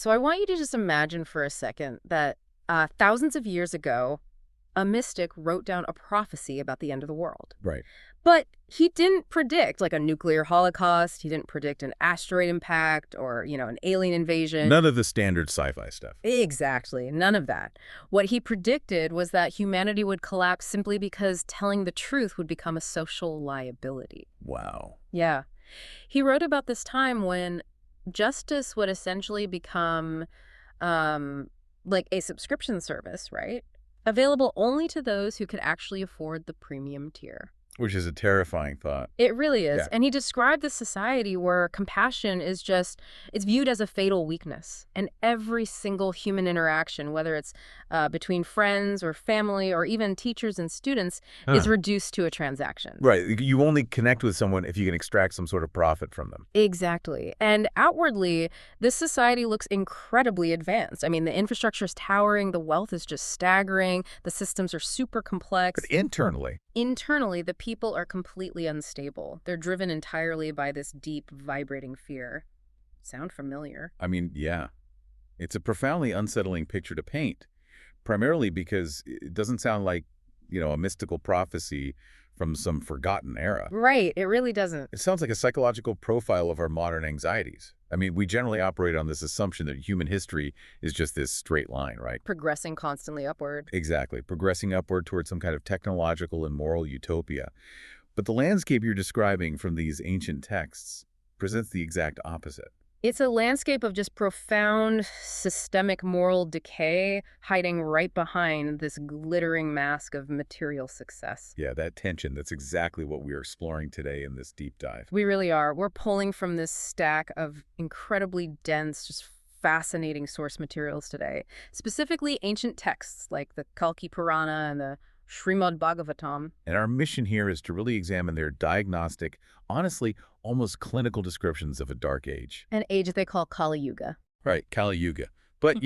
So I want you to just imagine for a second that thousands of years ago, a mystic wrote down a prophecy about the end of the world. Right. But he didn't predict like a nuclear holocaust. He didn't predict an asteroid impact or, an alien invasion. None of the standard sci-fi stuff. Exactly. None of that. What he predicted was that humanity would collapse simply because telling the truth would become a social liability. Wow. Yeah. He wrote about this time when justice would essentially become like a subscription service, right? Available only to those who could actually afford the premium tier. Which is a terrifying thought. It really is. Yeah. And he described this society where compassion is it's viewed as a fatal weakness. And every single human interaction, whether it's between friends or family or even teachers and students, is reduced to a transaction. Right. You only connect with someone if you can extract some sort of profit from them. Exactly. And outwardly, this society looks incredibly advanced. I mean, the infrastructure is towering, the wealth is just staggering, the systems are super complex. But internally, the people are completely unstable. They're driven entirely by this deep, vibrating fear. Sound familiar? I mean, yeah. It's a profoundly unsettling picture to paint, primarily because it doesn't sound like, a mystical prophecy from some forgotten era. Right, it really doesn't. It sounds like a psychological profile of our modern anxieties. I mean, we generally operate on this assumption that human history is just this straight line, right? Progressing constantly upward. Exactly, progressing upward towards some kind of technological and moral utopia. But the landscape you're describing from these ancient texts presents the exact opposite. It's a landscape of just profound systemic moral decay hiding right behind this glittering mask of material success. Yeah, that tension, that's exactly what we're exploring today in this deep dive. We really are. We're pulling from this stack of incredibly dense, just fascinating source materials today. Specifically ancient texts like the Kalki Purana and the Srimad Bhagavatam. And our mission here is to really examine their diagnostic, honestly, almost clinical descriptions of a dark age. An age they call Kali Yuga. Right, Kali Yuga. But,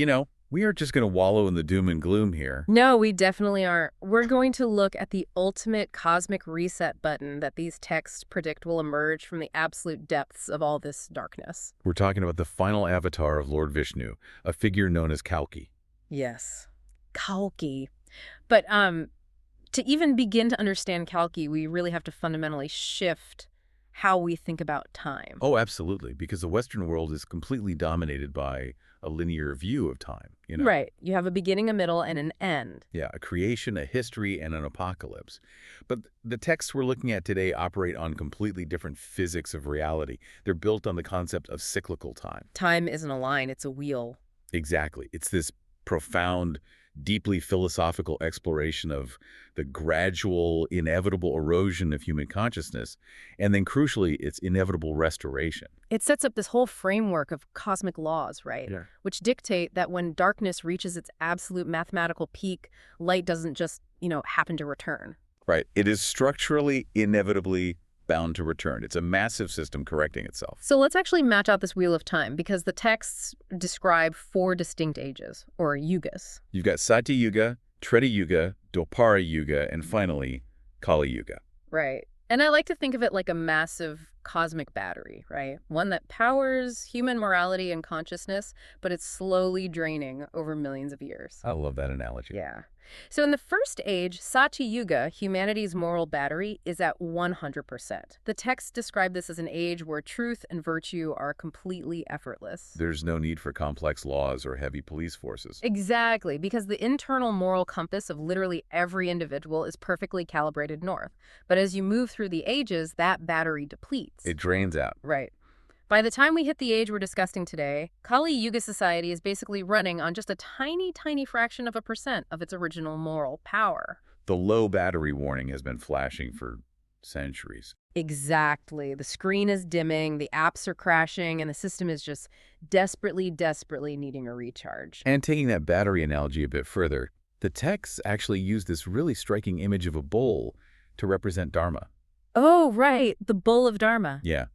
we aren't just going to wallow in the doom and gloom here. No, we definitely aren't. We're going to look at the ultimate cosmic reset button that these texts predict will emerge from the absolute depths of all this darkness. We're talking about the final avatar of Lord Vishnu, a figure known as Kalki. Yes, Kalki. But to even begin to understand Kalki, we really have to fundamentally shift how we think about time. Oh, absolutely, because the Western world is completely dominated by a linear view of time, Right. You have a beginning, a middle, and an end. Yeah, a creation, a history, and an apocalypse. But the texts we're looking at today operate on completely different physics of reality. They're built on the concept of cyclical time. Time isn't a line, it's a wheel. Exactly. It's this profound, deeply philosophical exploration of the gradual, inevitable erosion of human consciousness, and then crucially, its inevitable restoration. It sets up this whole framework of cosmic laws, right? Yeah. Which dictate that when darkness reaches its absolute mathematical peak, light doesn't just, happen to return. Right. It is structurally, inevitably bound to return. It's a massive system correcting itself. So let's actually match out this wheel of time, because the texts describe 4 distinct ages, or yugas. You've got Satya Yuga, Treta Yuga, Dwapara Yuga, and finally, Kali Yuga. Right. And I like to think of it like a massive cosmic battery, right? One that powers human morality and consciousness, but it's slowly draining over millions of years. I love that analogy. Yeah. So in the first age, Satya Yuga, humanity's moral battery, is at 100%. The texts describe this as an age where truth and virtue are completely effortless. There's no need for complex laws or heavy police forces. Exactly, because the internal moral compass of literally every individual is perfectly calibrated north. But as you move through the ages, that battery depletes. It drains out. Right. By the time we hit the age we're discussing today, Kali Yuga society is basically running on just a tiny, tiny fraction of a percent of its original moral power. The low battery warning has been flashing for centuries. Exactly. The screen is dimming, the apps are crashing, and the system is just desperately, desperately needing a recharge. And taking that battery analogy a bit further, the texts actually use this really striking image of a bowl to represent Dharma. Oh, right. The bowl of Dharma. Yeah.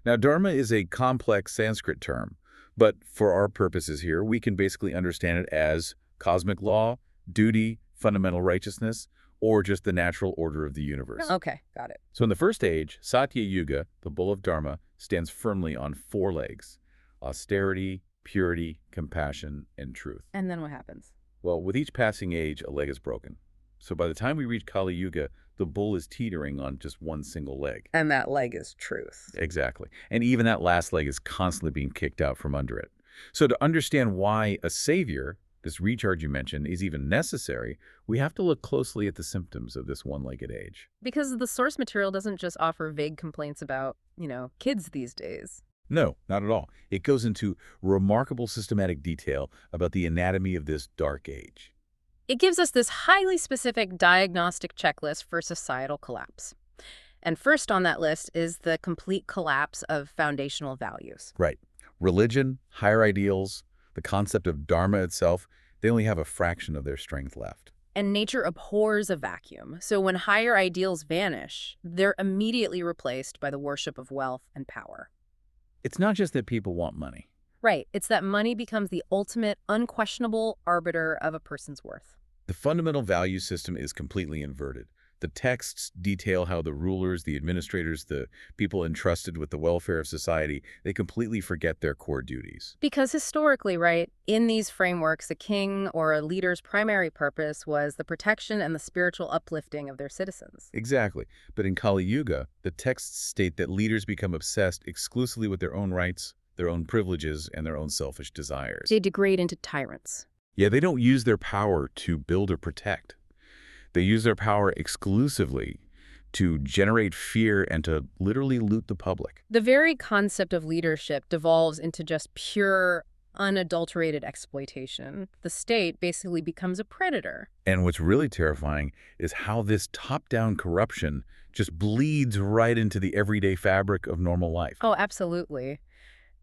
Now, Dharma is a complex Sanskrit term, but for our purposes here, we can basically understand it as cosmic law, duty, fundamental righteousness, or just the natural order of the universe. Okay, got it. So in the first age, Satya Yuga, the bull of Dharma, stands firmly on 4 legs: austerity, purity, compassion, and truth. And then what happens? Well, with each passing age, a leg is broken. So by the time we reach Kali Yuga, the bull is teetering on just one single leg. And that leg is truth. Exactly. And even that last leg is constantly being kicked out from under it. So to understand why a savior, this recharge you mentioned, is even necessary, we have to look closely at the symptoms of this one-legged age. Because the source material doesn't just offer vague complaints about, kids these days. No, not at all. It goes into remarkable systematic detail about the anatomy of this dark age. It gives us this highly specific diagnostic checklist for societal collapse. And first on that list is the complete collapse of foundational values. Right. Religion, higher ideals, the concept of dharma itself, they only have a fraction of their strength left. And nature abhors a vacuum. So when higher ideals vanish, they're immediately replaced by the worship of wealth and power. It's not just that people want money. Right. It's that money becomes the ultimate, unquestionable arbiter of a person's worth. The fundamental value system is completely inverted. The texts detail how the rulers, the administrators, the people entrusted with the welfare of society, they completely forget their core duties. Because historically, right, in these frameworks, a king or a leader's primary purpose was the protection and the spiritual uplifting of their citizens. Exactly. But in Kali Yuga, the texts state that leaders become obsessed exclusively with their own rights, their own privileges, and their own selfish desires. They degrade into tyrants. Yeah, they don't use their power to build or protect. They use their power exclusively to generate fear and to literally loot the public. The very concept of leadership devolves into just pure, unadulterated exploitation. The state basically becomes a predator. And what's really terrifying is how this top-down corruption just bleeds right into the everyday fabric of normal life. Oh, absolutely.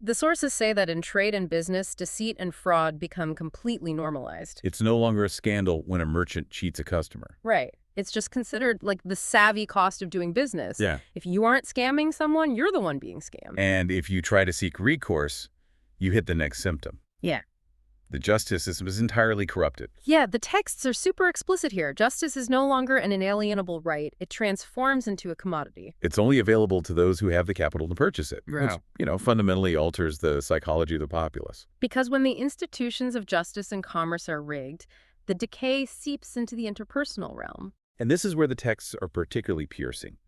The sources say that in trade and business, deceit and fraud become completely normalized. It's no longer a scandal when a merchant cheats a customer. Right. It's just considered like the savvy cost of doing business. Yeah. If you aren't scamming someone, you're the one being scammed. And if you try to seek recourse, you hit the next symptom. Yeah. The justice system is entirely corrupted. Yeah, the texts are super explicit here. Justice is no longer an inalienable right. It transforms into a commodity. It's only available to those who have the capital to purchase it, Wow. which, fundamentally alters the psychology of the populace. Because when the institutions of justice and commerce are rigged, the decay seeps into the interpersonal realm. And this is where the texts are particularly piercing.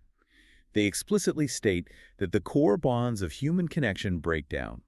They explicitly state that the core bonds of human connection break down.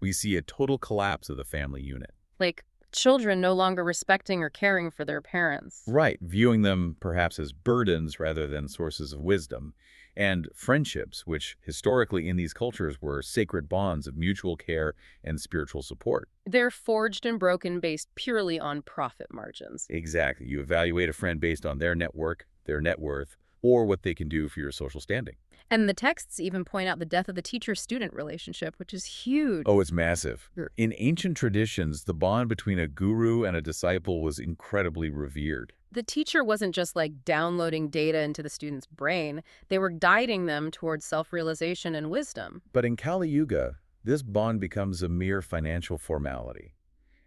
We see a total collapse of the family unit. Like children no longer respecting or caring for their parents. Right, viewing them perhaps as burdens rather than sources of wisdom. And friendships, which historically in these cultures were sacred bonds of mutual care and spiritual support. They're forged and broken based purely on profit margins. Exactly. You evaluate a friend based on their network, their net worth, or what they can do for your social standing. And the texts even point out the death of the teacher-student relationship, which is huge. Oh, it's massive. Sure. In ancient traditions, the bond between a guru and a disciple was incredibly revered. The teacher wasn't just like downloading data into the student's brain. They were guiding them towards self-realization and wisdom. But in Kali Yuga, this bond becomes a mere financial formality.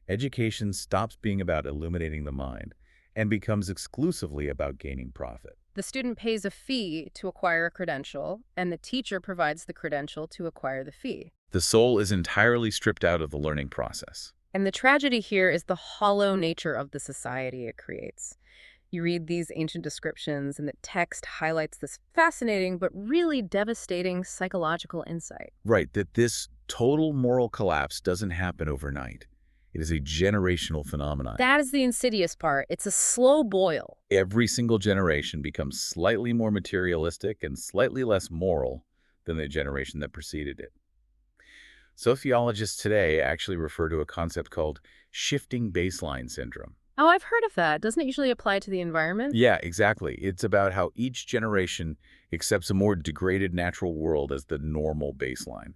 Education stops being about illuminating the mind and becomes exclusively about gaining profit. The student pays a fee to acquire a credential, and the teacher provides the credential to acquire the fee. The soul is entirely stripped out of the learning process. And the tragedy here is the hollow nature of the society it creates. You read these ancient descriptions, and the text highlights this fascinating but really devastating psychological insight. Right, that this total moral collapse doesn't happen overnight. It is a generational phenomenon. That is the insidious part. It's a slow boil. Every single generation becomes slightly more materialistic and slightly less moral than the generation that preceded it. Sociologists today actually refer to a concept called shifting baseline syndrome. Oh, I've heard of that. Doesn't it usually apply to the environment? Yeah, exactly. It's about how each generation accepts a more degraded natural world as the normal baseline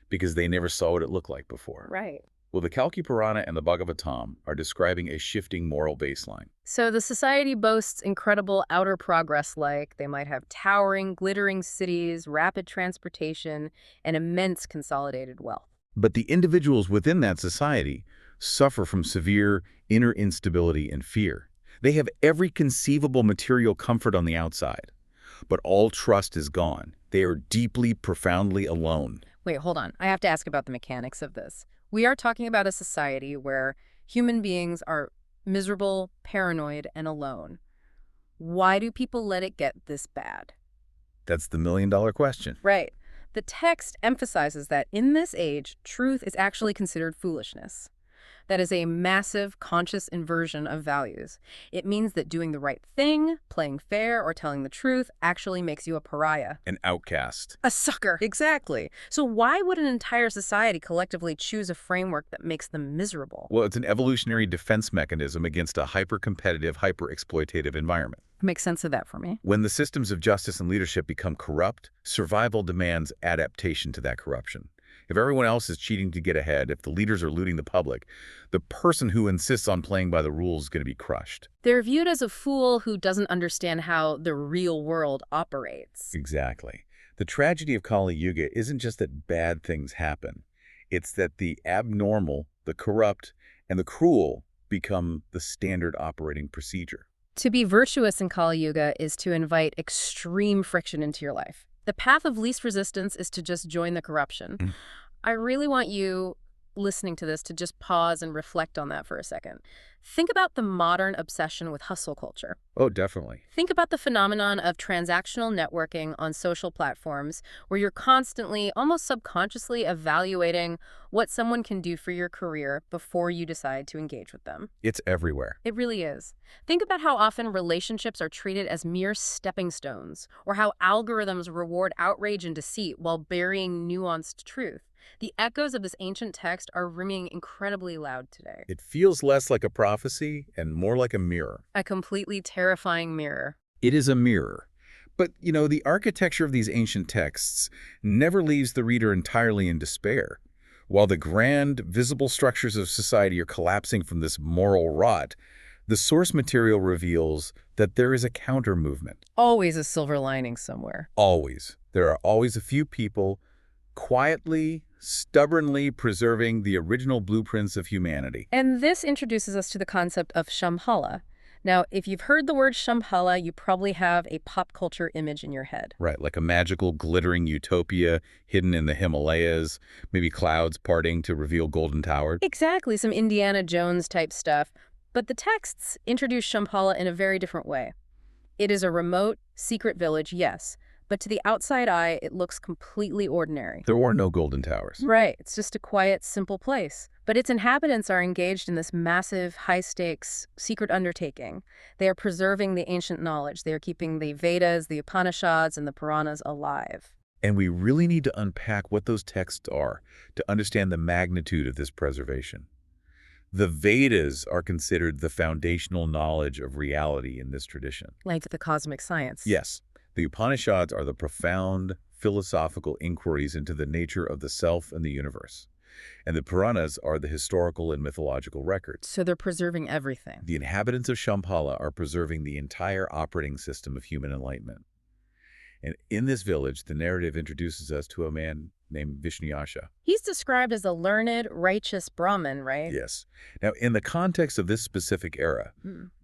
because they never saw what it looked like before. Right. Well, the Kalki Purana and the Bhagavatam are describing a shifting moral baseline. So the society boasts incredible outer progress, like they might have towering, glittering cities, rapid transportation, and immense consolidated wealth. But the individuals within that society suffer from severe inner instability and fear. They have every conceivable material comfort on the outside, but all trust is gone. They are deeply, profoundly alone. Wait, hold on. I have to ask about the mechanics of this. We are talking about a society where human beings are miserable, paranoid, and alone. Why do people let it get this bad? That's the million-dollar question. Right. The text emphasizes that in this age, truth is actually considered foolishness. That is a massive conscious inversion of values. It means that doing the right thing, playing fair, or telling the truth actually makes you a pariah. An outcast. A sucker, exactly. So why would an entire society collectively choose a framework that makes them miserable? Well, it's an evolutionary defense mechanism against a hyper-competitive, hyper-exploitative environment. Make sense of that for me. When the systems of justice and leadership become corrupt, survival demands adaptation to that corruption. If everyone else is cheating to get ahead, if the leaders are looting the public, the person who insists on playing by the rules is going to be crushed. They're viewed as a fool who doesn't understand how the real world operates. Exactly. The tragedy of Kali Yuga isn't just that bad things happen. It's that the abnormal, the corrupt, and the cruel become the standard operating procedure. To be virtuous in Kali Yuga is to invite extreme friction into your life. The path of least resistance is to just join the corruption. I really want you listening to this to just pause and reflect on that for a second. Think about the modern obsession with hustle culture. Oh, definitely. Think about the phenomenon of transactional networking on social platforms where you're constantly, almost subconsciously, evaluating what someone can do for your career before you decide to engage with them. It's everywhere. It really is. Think about how often relationships are treated as mere stepping stones, or how algorithms reward outrage and deceit while burying nuanced truth. The echoes of this ancient text are ringing incredibly loud today. It feels less like a prophecy and more like a mirror. A completely terrifying mirror. It is a mirror. But, the architecture of these ancient texts never leaves the reader entirely in despair. While the grand, visible structures of society are collapsing from this moral rot, the source material reveals that there is a counter-movement. Always a silver lining somewhere. Always. There are always a few people quietly, stubbornly preserving the original blueprints of humanity. And this introduces us to the concept of Shambhala. Now, if you've heard the word Shambhala, you probably have a pop culture image in your head. Right, like a magical, glittering utopia hidden in the Himalayas, maybe clouds parting to reveal Golden Tower. Exactly, some Indiana Jones type stuff. But the texts introduce Shambhala in a very different way. It is a remote, secret village, yes, but to the outside eye, it looks completely ordinary. There were no Golden Towers. Right, it's just a quiet, simple place. But its inhabitants are engaged in this massive, high-stakes, secret undertaking. They are preserving the ancient knowledge. They are keeping the Vedas, the Upanishads, and the Puranas alive. And we really need to unpack what those texts are to understand the magnitude of this preservation. The Vedas are considered the foundational knowledge of reality in this tradition. Like the cosmic science. Yes, the Upanishads are the profound philosophical inquiries into the nature of the self and the universe. And the Puranas are the historical and mythological records. So they're preserving everything. The inhabitants of Shambhala are preserving the entire operating system of human enlightenment. And in this village, the narrative introduces us to a man named Vishnu. He's described as a learned, righteous Brahmin, right? Yes. Now, in the context of this specific era,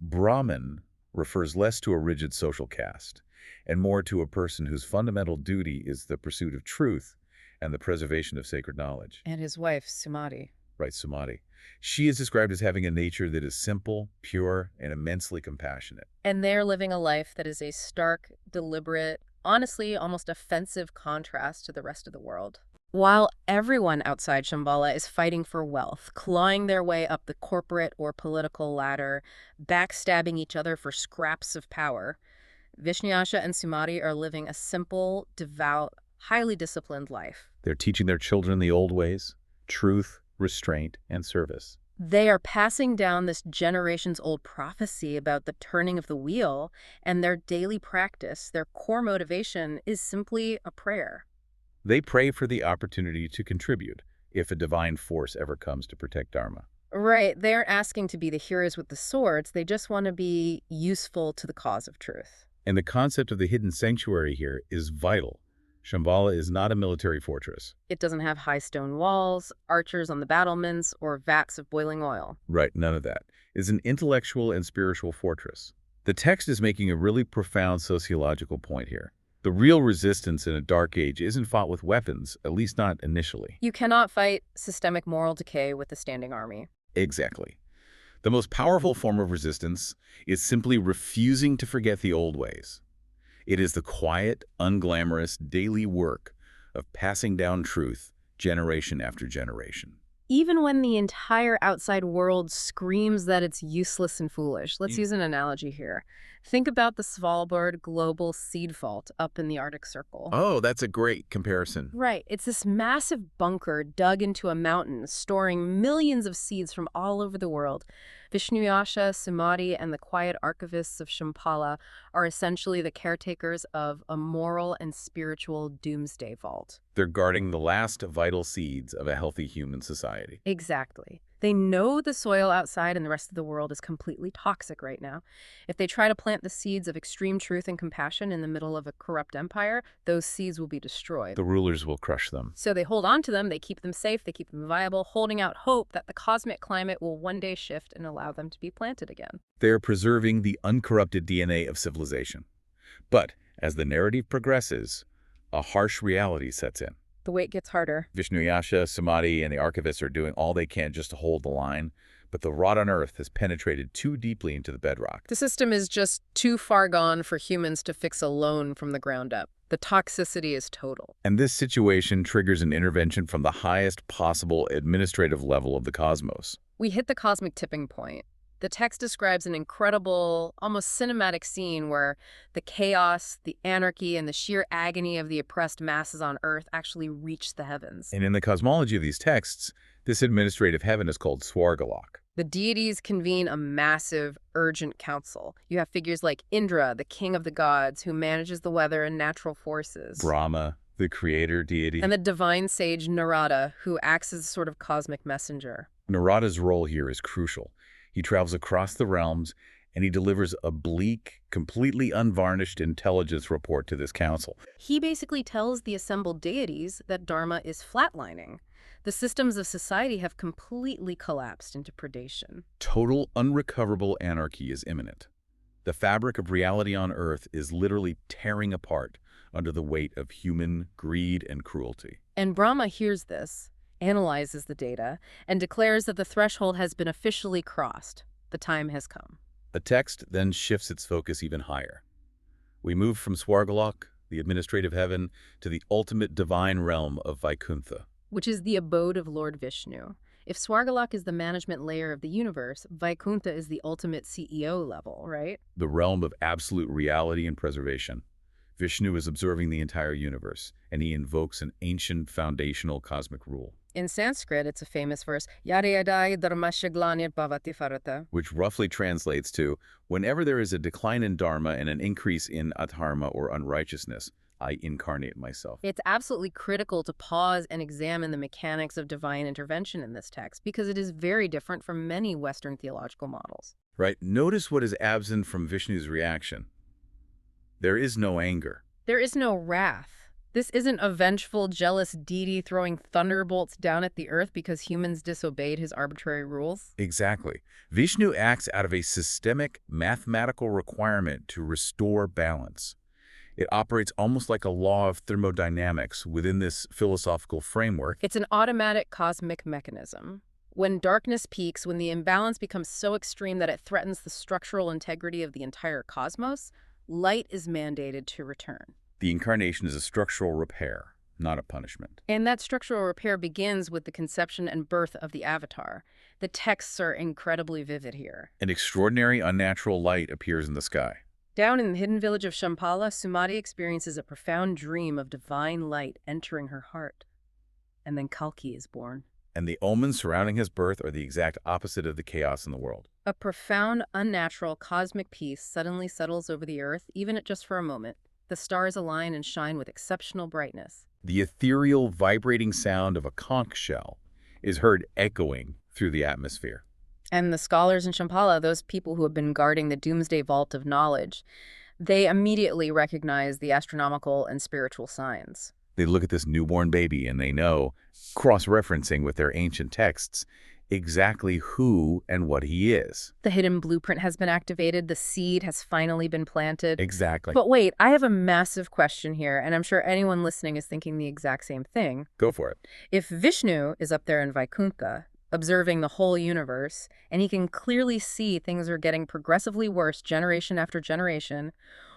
Brahmin refers less to a rigid social caste and more to a person whose fundamental duty is the pursuit of truth and the preservation of sacred knowledge. And his wife, Sumati. Right, Sumati. She is described as having a nature that is simple, pure, and immensely compassionate. And they're living a life that is a stark, deliberate, honestly, almost offensive contrast to the rest of the world. While everyone outside Shambhala is fighting for wealth, clawing their way up the corporate or political ladder, backstabbing each other for scraps of power, Vishnuyasha and Sumati are living a simple, devout, highly disciplined life. They're teaching their children the old ways, truth, restraint, and service. They are passing down this generations-old prophecy about the turning of the wheel, and their daily practice, their core motivation, is simply a prayer. They pray for the opportunity to contribute if a divine force ever comes to protect Dharma. Right, they aren't asking to be the heroes with the swords, they just want to be useful to the cause of truth. And the concept of the hidden sanctuary here is vital. Shambhala is not a military fortress. It doesn't have high stone walls, archers on the battlements, or vats of boiling oil. Right, none of that. It's an intellectual and spiritual fortress. The text is making a really profound sociological point here. The real resistance in a dark age isn't fought with weapons, at least not initially. You cannot fight systemic moral decay with a standing army. Exactly. The most powerful form of resistance is simply refusing to forget the old ways. It is the quiet, unglamorous, daily work of passing down truth generation after generation. Even when the entire outside world screams that it's useless and foolish. Let's use an analogy here. Think about the Svalbard global seed vault up in the Arctic Circle. Oh, that's a great comparison. Right. It's this massive bunker dug into a mountain, storing millions of seeds from all over the world. Vishnuyasha, Samadhi, and the quiet archivists of Shambhala are essentially the caretakers of a moral and spiritual doomsday vault. They're guarding the last vital seeds of a healthy human society. Exactly. They know the soil outside and the rest of the world is completely toxic right now. If they try to plant the seeds of extreme truth and compassion in the middle of a corrupt empire, those seeds will be destroyed. The rulers will crush them. So they hold on to them, they keep them safe, they keep them viable, holding out hope that the cosmic climate will one day shift and allow them to be planted again. They are preserving the uncorrupted DNA of civilization. But as the narrative progresses, a harsh reality sets in. The weight gets harder. Vishnuyasha, Samadhi, and the archivists are doing all they can just to hold the line, but the rot on Earth has penetrated too deeply into the bedrock. The system is just too far gone for humans to fix alone from the ground up. The toxicity is total. And this situation triggers an intervention from the highest possible administrative level of the cosmos. We hit the cosmic tipping point. The text describes an incredible, almost cinematic scene where the chaos, the anarchy, and the sheer agony of the oppressed masses on Earth actually reach the heavens. And in the cosmology of these texts, this administrative heaven is called Swargalok. The deities convene a massive, urgent council. You have figures like Indra, the king of the gods, who manages the weather and natural forces. Brahma, the creator deity. And the divine sage Narada, who acts as a sort of cosmic messenger. Narada's role here is crucial. He travels across the realms, and he delivers a bleak, completely unvarnished intelligence report to this council. He basically tells the assembled deities that Dharma is flatlining. The systems of society have completely collapsed into predation. Total, unrecoverable anarchy is imminent. The fabric of reality on Earth is literally tearing apart under the weight of human greed and cruelty. And Brahma hears this, analyzes the data, and declares that the threshold has been officially crossed. The time has come. The text then shifts its focus even higher. We move from Swargalok, the administrative heaven, to the ultimate divine realm of Vaikuntha, which is the abode of Lord Vishnu. If Swargalok is the management layer of the universe, Vaikuntha is the ultimate CEO level, right? the realm of absolute reality and preservation. Vishnu is observing the entire universe, and he invokes an ancient foundational cosmic rule, In Sanskrit, it's a famous verse, Yada yada dharmasya glanir bhavati bharata. which roughly translates to, whenever there is a decline in dharma and an increase in adharma or unrighteousness, I incarnate myself. It's absolutely critical to pause and examine the mechanics of divine intervention in this text because it is very different from many Western theological models. Right? Notice what is absent from Vishnu's reaction. There is no anger. There is no wrath. This isn't a vengeful, jealous deity throwing thunderbolts down at the earth because humans disobeyed his arbitrary rules. Exactly. Vishnu acts out of a systemic mathematical requirement to restore balance. It operates almost like a law of thermodynamics within this philosophical framework. It's an automatic cosmic mechanism. When darkness peaks, when the imbalance becomes so extreme that it threatens the structural integrity of the entire cosmos, light is mandated to return. The incarnation is a structural repair, not a punishment. And that structural repair begins with the conception and birth of the Avatar. The texts are incredibly vivid here. An extraordinary unnatural light appears in the sky. Down in the hidden village of Shambhala, Sumati experiences a profound dream of divine light entering her heart. And then Kalki is born. And the omens surrounding his birth are the exact opposite of the chaos in the world. A profound, unnatural, cosmic peace suddenly settles over the earth, even if just for a moment. The stars align and shine with exceptional brightness. The ethereal, vibrating sound of a conch shell is heard echoing through the atmosphere. And the scholars in Shambhala, those people who have been guarding the doomsday vault of knowledge, they immediately recognize the astronomical and spiritual signs. They look at this newborn baby and they know, cross-referencing with their ancient texts, exactly who and what he is. The hidden blueprint has been activated, the seed has finally been planted. Exactly. But wait, I have a massive question here, and I'm sure anyone listening is thinking the exact same thing. Go for it. If Vishnu is up there in Vaikuntha, observing the whole universe, and he can clearly see things are getting progressively worse generation after generation,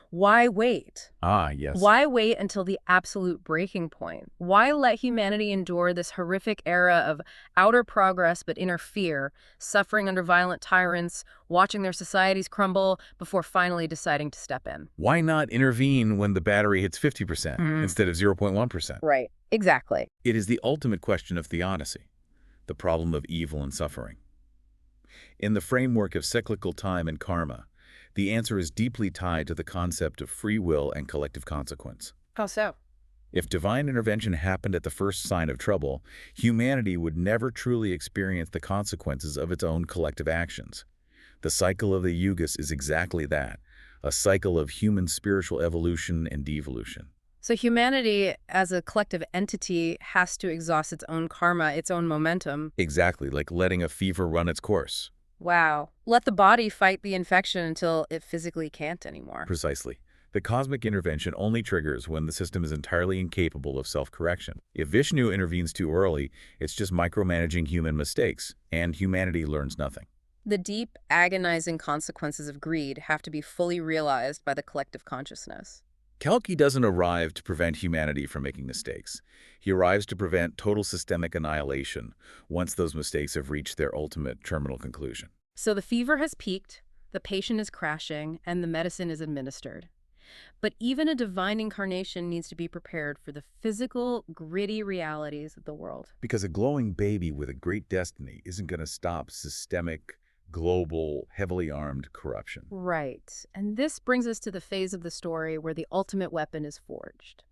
why wait? Ah, yes. Why wait until the absolute breaking point? Why let humanity endure this horrific era of outer progress but inner fear, suffering under violent tyrants, watching their societies crumble before finally deciding to step in? Why not intervene when the battery hits 50% instead of 0.1%? Right, exactly. It is the ultimate question of theodicy, the problem of evil and suffering. In the framework of cyclical time and karma, the answer is deeply tied to the concept of free will and collective consequence. How so? If divine intervention happened at the first sign of trouble, humanity would never truly experience the consequences of its own collective actions. The cycle of the yugas is exactly that, a cycle of human spiritual evolution and devolution. So humanity, as a collective entity, has to exhaust its own karma, its own momentum. Exactly, like letting a fever run its course. Wow. Let the body fight the infection until it physically can't anymore. Precisely. The cosmic intervention only triggers when the system is entirely incapable of self-correction. If Vishnu intervenes too early, it's just micromanaging human mistakes, and humanity learns nothing. The deep, agonizing consequences of greed have to be fully realized by the collective consciousness. Kalki doesn't arrive to prevent humanity from making mistakes. He arrives to prevent total systemic annihilation once those mistakes have reached their ultimate terminal conclusion. So the fever has peaked, the patient is crashing, and the medicine is administered. But even a divine incarnation needs to be prepared for the physical, gritty realities of the world. Because a glowing baby with a great destiny isn't going to stop systemic, global, heavily armed corruption. Right. And this brings us to the phase of the story where the ultimate weapon is forged.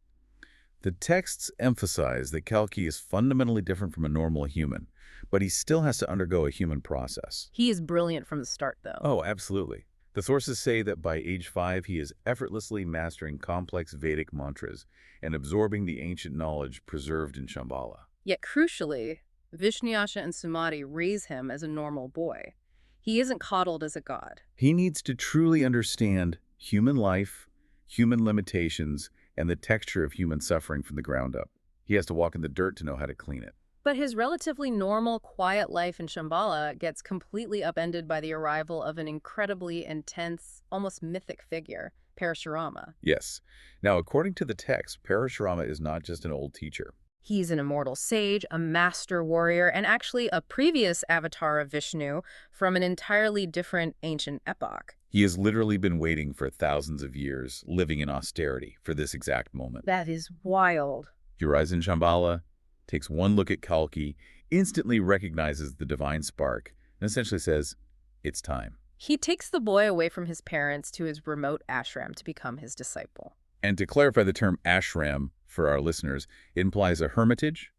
The texts emphasize that Kalki is fundamentally different from a normal human, but he still has to undergo a human process. He is brilliant from the start, though. Oh, absolutely. The sources say that by age 5, he is effortlessly mastering complex Vedic mantras and absorbing the ancient knowledge preserved in Shambhala. Yet crucially, Vishnuyasha and Sumati raise him as a normal boy. He isn't coddled as a god. He needs to truly understand human life, human limitations, and the texture of human suffering from the ground up. He has to walk in the dirt to know how to clean it. But his relatively normal, quiet life in Shambhala gets completely upended by the arrival of an incredibly intense, almost mythic figure, Parashurama. Yes. Now, according to the text, Parashurama is not just an old teacher. He's an immortal sage, a master warrior, and actually a previous avatar of Vishnu from an entirely different ancient epoch. He has literally been waiting for thousands of years, living in austerity, for this exact moment. That is wild. He arrives in Shambhala, takes one look at Kalki, instantly recognizes the divine spark, and essentially says, "It's time." He takes the boy away from his parents to his remote ashram to become his disciple. And to clarify the term ashram for our listeners, it implies a hermitage,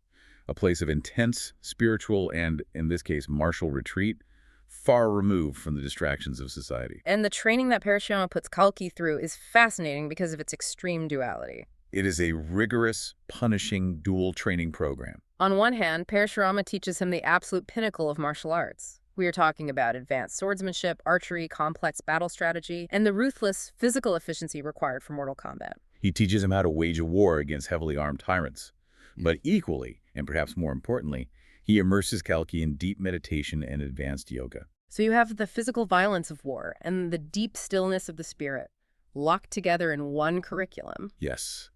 a place of intense spiritual and, in this case, martial retreat, far removed from the distractions of society. And the training that Parashurama puts Kalki through is fascinating because of its extreme duality. It is a rigorous, punishing dual training program. On one hand, Parashurama teaches him the absolute pinnacle of martial arts. We are talking about advanced swordsmanship, archery, complex battle strategy, and the ruthless physical efficiency required for mortal combat. He teaches him how to wage a war against heavily armed tyrants. But equally, and perhaps more importantly, he immerses Kalki in deep meditation and advanced yoga. So you have the physical violence of war and the deep stillness of the spirit, locked together in one curriculum. Yes.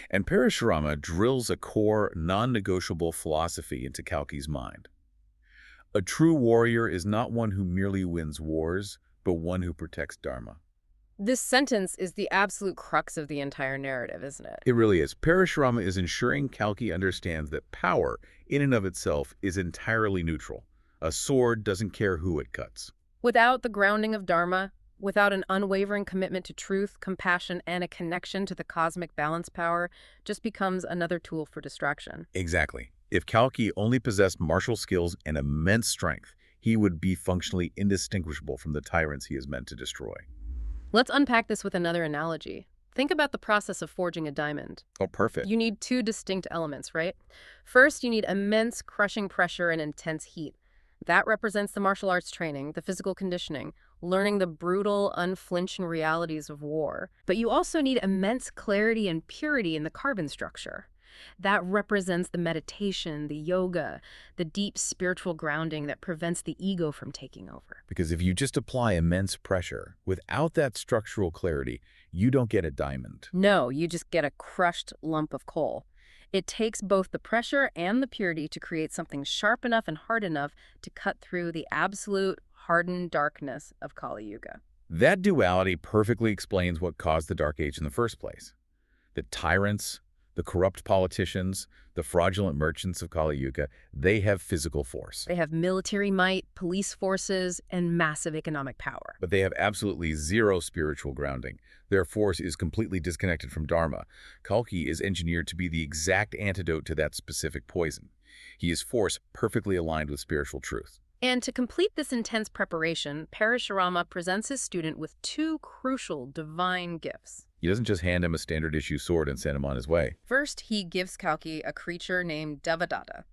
And Parashurama drills a core, non-negotiable philosophy into Kalki's mind. A true warrior is not one who merely wins wars, but one who protects Dharma. This sentence is the absolute crux of the entire narrative, isn't it? It really is. Parashurama is ensuring Kalki understands that power, in and of itself, is entirely neutral. A sword doesn't care who it cuts. Without the grounding of Dharma, without an unwavering commitment to truth, compassion, and a connection to the cosmic balance power, just becomes another tool for distraction. Exactly. If Kalki only possessed martial skills and immense strength, he would be functionally indistinguishable from the tyrants he is meant to destroy. Let's unpack this with another analogy. Think about the process of forging a diamond. Oh, perfect. You need two distinct elements, right? First, you need immense crushing pressure and intense heat. That represents the martial arts training, the physical conditioning, learning the brutal, unflinching realities of war. But you also need immense clarity and purity in the carbon structure. That represents the meditation, the yoga, the deep spiritual grounding that prevents the ego from taking over. Because if you just apply immense pressure, without that structural clarity, you don't get a diamond. No, you just get a crushed lump of coal. It takes both the pressure and the purity to create something sharp enough and hard enough to cut through the absolute hardened darkness of Kali Yuga. That duality perfectly explains what caused the Dark Age in the first place. The tyrants, the corrupt politicians, the fraudulent merchants of Kali Yuga, they have physical force. They have military might, police forces, and massive economic power. But they have absolutely zero spiritual grounding. Their force is completely disconnected from Dharma. Kalki is engineered to be the exact antidote to that specific poison. He is force perfectly aligned with spiritual truth. And to complete this intense preparation, Parashurama presents his student with two crucial divine gifts. He doesn't just hand him a standard-issue sword and send him on his way. First, he gives Kalki a creature named Devadatta.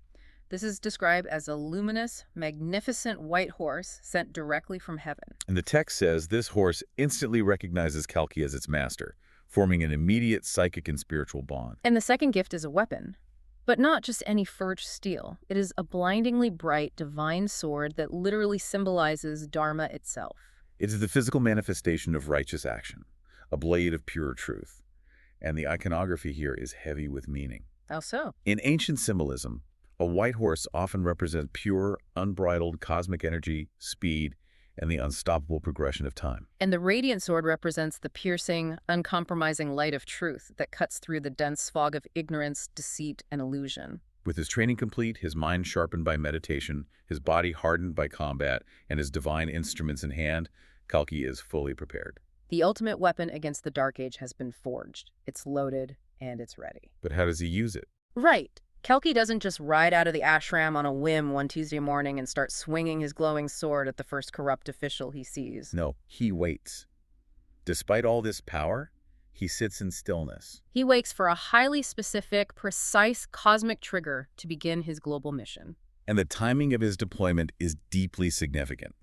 This is described as a luminous, magnificent white horse sent directly from heaven. And the text says this horse instantly recognizes Kalki as its master, forming an immediate psychic and spiritual bond. And the second gift is a weapon. But not just any forged steel. It is a blindingly bright, divine sword that literally symbolizes Dharma itself. It is the physical manifestation of righteous action, a blade of pure truth. And the iconography here is heavy with meaning. How so? In ancient symbolism, a white horse often represents pure, unbridled cosmic energy, speed, and the unstoppable progression of time. And the radiant sword represents the piercing, uncompromising light of truth that cuts through the dense fog of ignorance, deceit, and illusion. With his training complete, his mind sharpened by meditation, his body hardened by combat, and his divine instruments in hand, Kalki is fully prepared. The ultimate weapon against the Dark Age has been forged. It's loaded, and it's ready. But how does he use it? Right. Kalki doesn't just ride out of the ashram on a whim one Tuesday morning and start swinging his glowing sword at the first corrupt official he sees. No, he waits. Despite all this power, he sits in stillness. He waits for a highly specific, precise cosmic trigger to begin his global mission. And the timing of his deployment is deeply significant.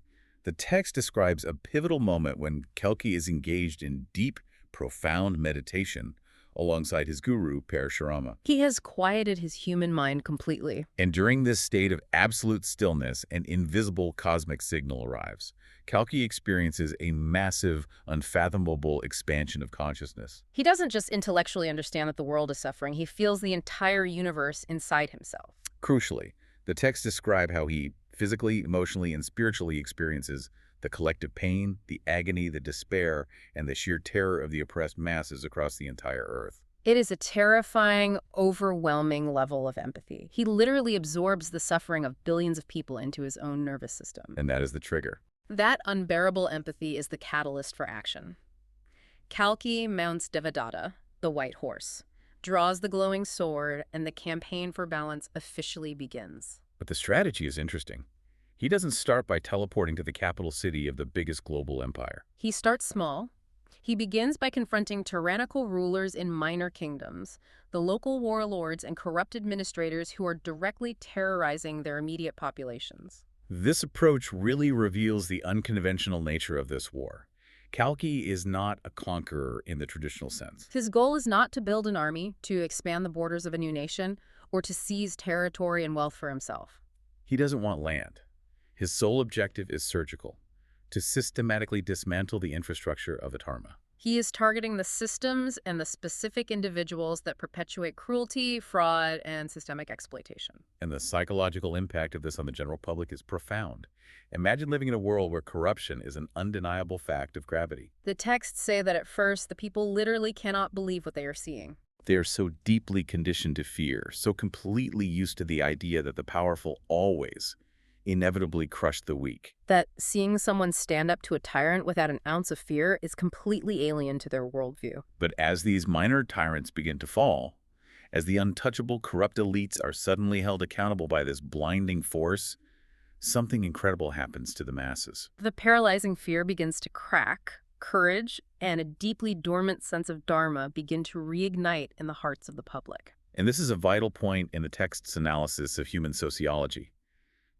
The text describes a pivotal moment when Kalki is engaged in deep, profound meditation alongside his guru, Parashurama. He has quieted his human mind completely. And during this state of absolute stillness, an invisible cosmic signal arrives. Kalki experiences a massive, unfathomable expansion of consciousness. He doesn't just intellectually understand that the world is suffering, he feels the entire universe inside himself. Crucially, the text describes how he physically, emotionally, and spiritually experiences the collective pain, the agony, the despair, and the sheer terror of the oppressed masses across the entire earth. It is a terrifying, overwhelming level of empathy. He literally absorbs the suffering of billions of people into his own nervous system. And that is the trigger. That unbearable empathy is the catalyst for action. Kalki mounts Devadatta, the white horse, draws the glowing sword, and the campaign for balance officially begins. But the strategy is interesting. He doesn't start by teleporting to the capital city of the biggest global empire. He starts small. He begins by confronting tyrannical rulers in minor kingdoms, the local warlords and corrupt administrators who are directly terrorizing their immediate populations. This approach really reveals the unconventional nature of this war. Kalki is not a conqueror in the traditional sense. His goal is not to build an army, to expand the borders of a new nation, or to seize territory and wealth for himself. He doesn't want land. His sole objective is surgical, to systematically dismantle the infrastructure of the Dharma. He is targeting the systems and the specific individuals that perpetuate cruelty, fraud, and systemic exploitation. And the psychological impact of this on the general public is profound. Imagine living in a world where corruption is an undeniable fact of gravity. The texts say that at first, the people literally cannot believe what they are seeing. They are so deeply conditioned to fear, so completely used to the idea that the powerful always inevitably crush the weak. That seeing someone stand up to a tyrant without an ounce of fear is completely alien to their worldview. But as these minor tyrants begin to fall, as the untouchable corrupt elites are suddenly held accountable by this blinding force, something incredible happens to the masses. The paralyzing fear begins to crack. Courage and a deeply dormant sense of Dharma begin to reignite in the hearts of the public. And this is a vital point in the text's analysis of human sociology.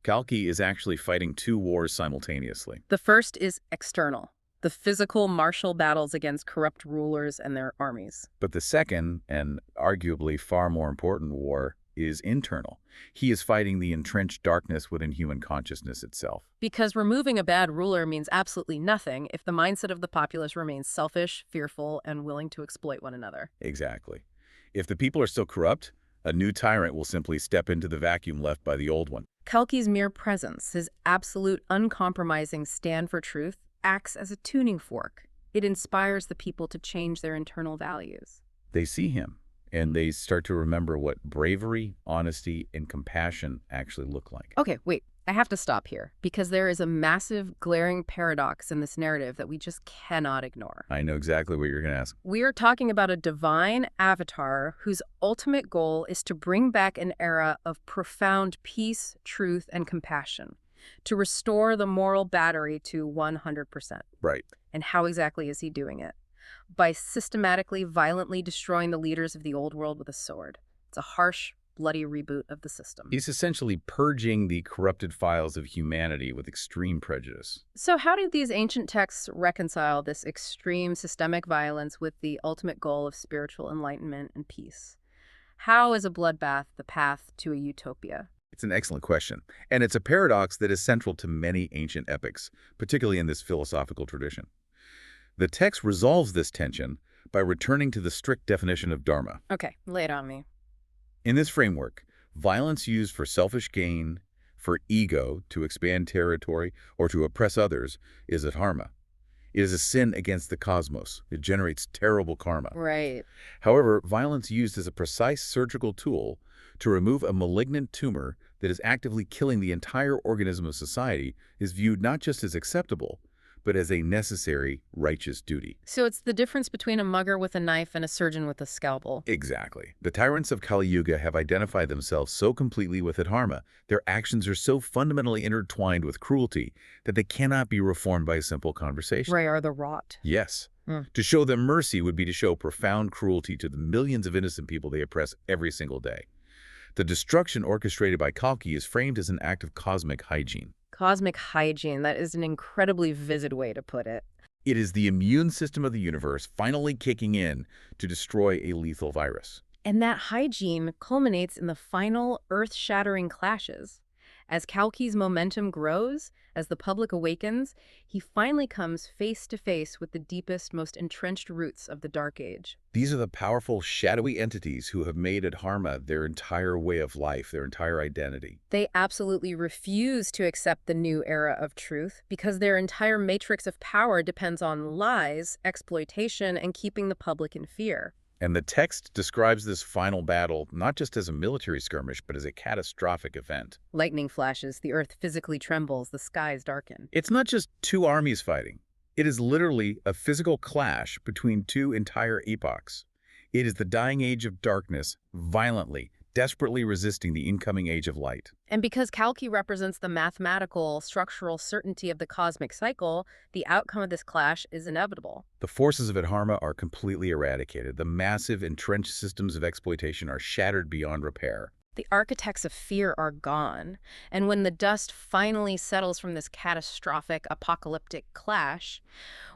Kalki is actually fighting two wars simultaneously. The first is external, the physical martial battles against corrupt rulers and their armies. But the second, and arguably far more important war, is internal. He is fighting the entrenched darkness within human consciousness itself. Because removing a bad ruler means absolutely nothing if the mindset of the populace remains selfish, fearful, and willing to exploit one another. Exactly. If the people are still corrupt, a new tyrant will simply step into the vacuum left by the old one. Kalki's mere presence, his absolute uncompromising stand for truth, acts as a tuning fork. It inspires the people to change their internal values. They see him, and they start to remember what bravery, honesty, and compassion actually look like. Okay, wait. I have to stop here because there is a massive, glaring paradox in this narrative that we just cannot ignore. I know exactly what you're going to ask. We are talking about a divine avatar whose ultimate goal is to bring back an era of profound peace, truth, and compassion, to restore the moral battery to 100%. Right. And how exactly is he doing it? By systematically, violently destroying the leaders of the old world with a sword. It's a harsh, bloody reboot of the system. He's essentially purging the corrupted files of humanity with extreme prejudice. So how do these ancient texts reconcile this extreme systemic violence with the ultimate goal of spiritual enlightenment and peace? How is a bloodbath the path to a utopia? It's an excellent question, and it's a paradox that is central to many ancient epics, particularly in this philosophical tradition. The text resolves this tension by returning to the strict definition of dharma. Okay, lay it on me. In this framework, violence used for selfish gain, for ego, to expand territory, or to oppress others is adharma. It is a sin against the cosmos. It generates terrible karma. Right. However, violence used as a precise surgical tool to remove a malignant tumor that is actively killing the entire organism of society is viewed not just as acceptable, but as a necessary, righteous duty. So it's the difference between a mugger with a knife and a surgeon with a scalpel. Exactly. The tyrants of Kali Yuga have identified themselves so completely with adharma, their actions are so fundamentally intertwined with cruelty that they cannot be reformed by a simple conversation. Right, or the rot. Yes. To show them mercy would be to show profound cruelty to the millions of innocent people they oppress every single day. The destruction orchestrated by Kalki is framed as an act of cosmic hygiene. Cosmic hygiene, that is an incredibly vivid way to put it. It is the immune system of the universe finally kicking in to destroy a lethal virus. And that hygiene culminates in the final earth-shattering clashes. As Kalki's momentum grows, as the public awakens, he finally comes face to face with the deepest, most entrenched roots of the Dark Age. These are the powerful, shadowy entities who have made adharma their entire way of life, their entire identity. They absolutely refuse to accept the new era of truth because their entire matrix of power depends on lies, exploitation, and keeping the public in fear. And the text describes this final battle not just as a military skirmish, but as a catastrophic event. Lightning flashes, the earth physically trembles, the skies darken. It's not just two armies fighting. It is literally a physical clash between two entire epochs. It is the dying age of darkness, violently, desperately resisting the incoming age of light. And because Kalki represents the mathematical, structural certainty of the cosmic cycle, the outcome of this clash is inevitable. The forces of adharma are completely eradicated. The massive, entrenched systems of exploitation are shattered beyond repair. The architects of fear are gone, and when the dust finally settles from this catastrophic, apocalyptic clash,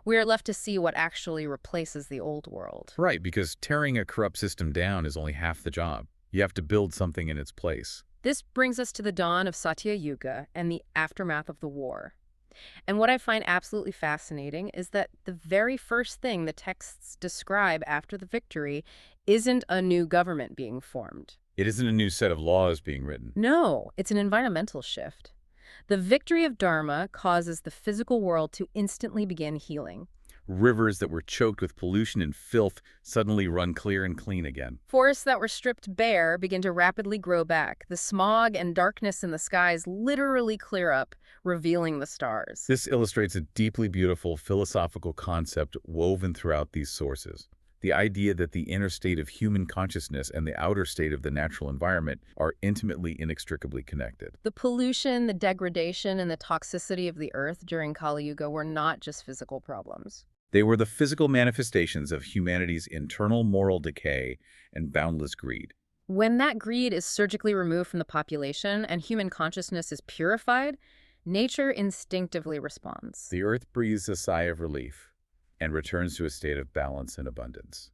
we are left to see what actually replaces the old world. Right, because tearing a corrupt system down is only half the job. You have to build something in its place. This brings us to the dawn of Satya Yuga and the aftermath of the war. And what I find absolutely fascinating is that the very first thing the texts describe after the victory isn't a new government being formed. It isn't a new set of laws being written. No, it's an environmental shift. The victory of Dharma causes the physical world to instantly begin healing. Rivers that were choked with pollution and filth suddenly run clear and clean again. Forests that were stripped bare begin to rapidly grow back. The smog and darkness in the skies literally clear up, revealing the stars. This illustrates a deeply beautiful philosophical concept woven throughout these sources. The idea that the inner state of human consciousness and the outer state of the natural environment are intimately, inextricably connected. The pollution, the degradation, and the toxicity of the earth during Kali Yuga were not just physical problems. They were the physical manifestations of humanity's internal moral decay and boundless greed. When that greed is surgically removed from the population and human consciousness is purified, nature instinctively responds. The Earth breathes a sigh of relief and returns to a state of balance and abundance.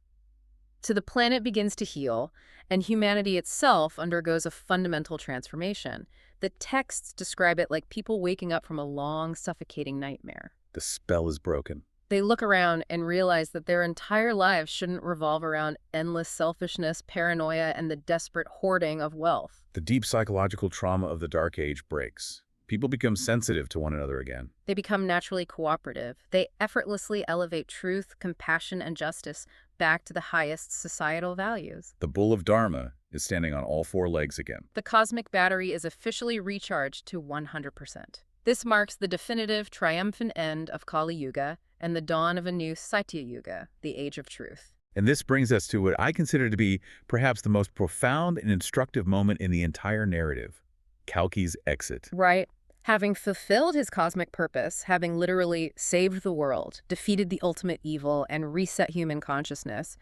So the planet begins to heal, and humanity itself undergoes a fundamental transformation. The texts describe it like people waking up from a long, suffocating nightmare. The spell is broken. They look around and realize that their entire lives shouldn't revolve around endless selfishness, paranoia, and the desperate hoarding of wealth. The deep psychological trauma of the Dark Age breaks. People become sensitive to one another again. They become naturally cooperative. They effortlessly elevate truth, compassion, and justice back to the highest societal values. The bull of Dharma is standing on all four legs again. The cosmic battery is officially recharged to 100%. This marks the definitive, triumphant end of Kali Yuga and the dawn of a new Satya Yuga, the age of truth. And this brings us to what I consider to be perhaps the most profound and instructive moment in the entire narrative, Kalki's exit. Right. Having fulfilled his cosmic purpose, having literally saved the world, defeated the ultimate evil, and reset human consciousness,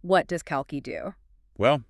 what does Kalki do? Well,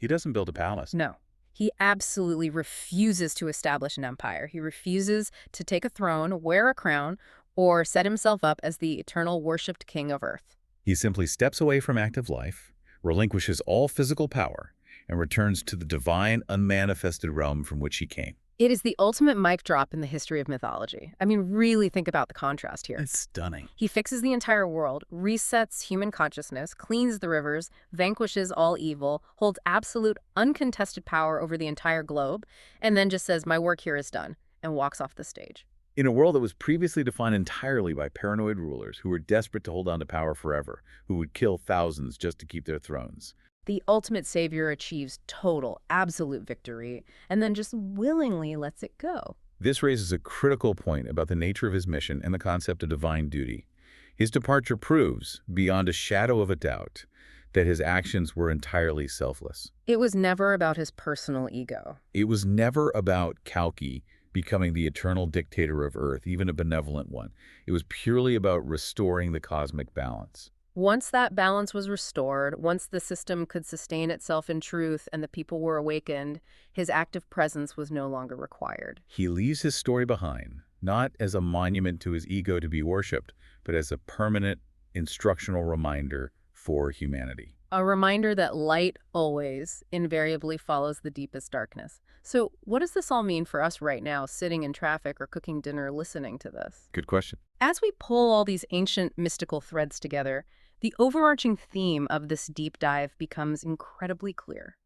he doesn't build a palace. No. He absolutely refuses to establish an empire. He refuses to take a throne, wear a crown, or set himself up as the eternal worshipped king of Earth. He simply steps away from active life, relinquishes all physical power, and returns to the divine, unmanifested realm from which he came. It is the ultimate mic drop in the history of mythology. I mean, really think about the contrast here. It's stunning. He fixes the entire world, resets human consciousness, cleans the rivers, vanquishes all evil, holds absolute, uncontested power over the entire globe, and then just says, "My work here is done," and walks off the stage. In a world that was previously defined entirely by paranoid rulers who were desperate to hold on to power forever, who would kill thousands just to keep their thrones, The ultimate savior achieves total, absolute victory, and then just willingly lets it go. this raises a critical point about the nature of his mission and the concept of divine duty. His departure proves, beyond a shadow of a doubt, that his actions were entirely selfless. It was never about his personal ego. It was never about Kalki becoming the eternal dictator of Earth, even a benevolent one. It was purely about restoring the cosmic balance. Once that balance was restored, once the system could sustain itself in truth and the people were awakened, his active presence was no longer required. He leaves his story behind, not as a monument to his ego to be worshipped, but as a permanent instructional reminder for humanity. A reminder that light always, invariably follows the deepest darkness. So what does this all mean for us right now, sitting in traffic or cooking dinner listening to this? Good question. As we pull all these ancient mystical threads together, the overarching theme of this deep dive becomes incredibly clear.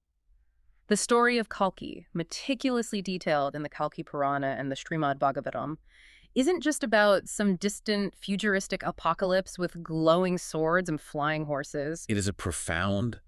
The story of Kalki, meticulously detailed in the Kalki Purana and the Srimad Bhagavatam, isn't just about some distant, futuristic apocalypse with glowing swords and flying horses. It is a profound,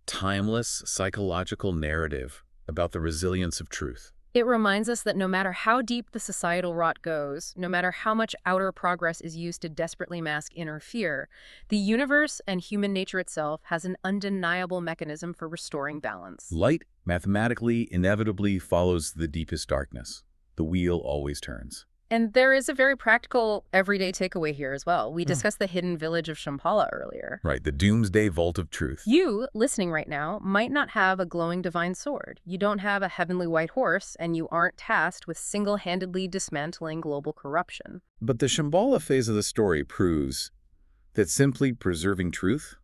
timeless, psychological narrative about the resilience of truth. It reminds us that no matter how deep the societal rot goes, no matter how much outer progress is used to desperately mask inner fear, the universe and human nature itself has an undeniable mechanism for restoring balance. Light mathematically, inevitably follows the deepest darkness. The wheel always turns. And there is a very practical, everyday takeaway here as well. We discussed the hidden village of Shambhala earlier. Right, the doomsday vault of truth. You, listening right now, might not have a glowing divine sword. You don't have a heavenly white horse, and you aren't tasked with single-handedly dismantling global corruption. But the Shambhala phase of the story proves that simply preserving truth,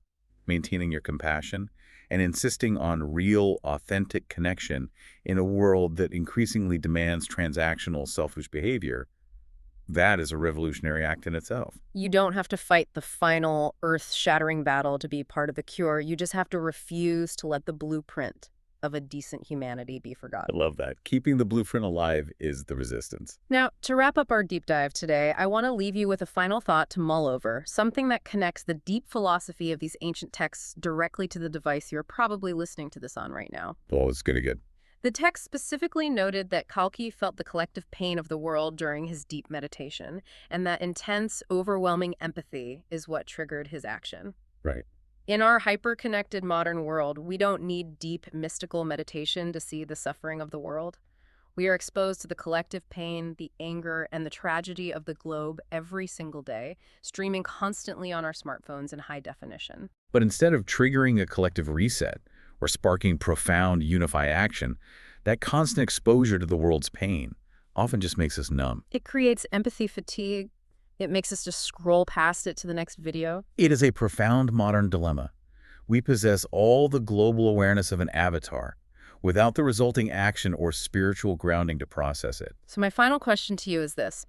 maintaining your compassion, and insisting on real, authentic connection in a world that increasingly demands transactional, selfish behavior, that is a revolutionary act in itself. You don't have to fight the final, earth-shattering battle to be part of the cure. You just have to refuse to let the blueprint of a decent humanity be forgotten. I love that. Keeping the blueprint alive is the resistance. Now, to wrap up our deep dive today, I want to leave you with a final thought to mull over, something that connects the deep philosophy of these ancient texts directly to the device you're probably listening to this on right now. Oh, it's good. The text specifically noted that Kalki felt the collective pain of the world during his deep meditation, and that intense, overwhelming empathy is what triggered his action. Right. In our hyper-connected modern world, we don't need deep, mystical meditation to see the suffering of the world. We are exposed to the collective pain, the anger, and the tragedy of the globe every single day, streaming constantly on our smartphones in high definition. But instead of triggering a collective reset, or sparking profound unify action, that constant exposure to the world's pain often just makes us numb. It creates empathy fatigue. It makes us just scroll past it to the next video. It is a profound modern dilemma. We possess all the global awareness of an avatar without the resulting action or spiritual grounding to process it. So my final question to you is this.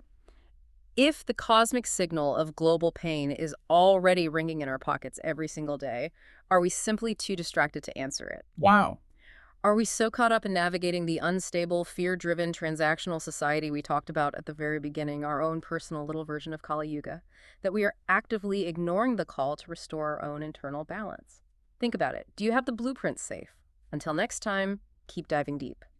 If the cosmic signal of global pain is already ringing in our pockets every single day, are we simply too distracted to answer it? Wow. Are we so caught up in navigating the unstable, fear-driven, transactional society we talked about at the very beginning, our own personal little version of Kali Yuga, that we are actively ignoring the call to restore our own internal balance? Think about it. Do you have the blueprint safe? Until next time, keep diving deep.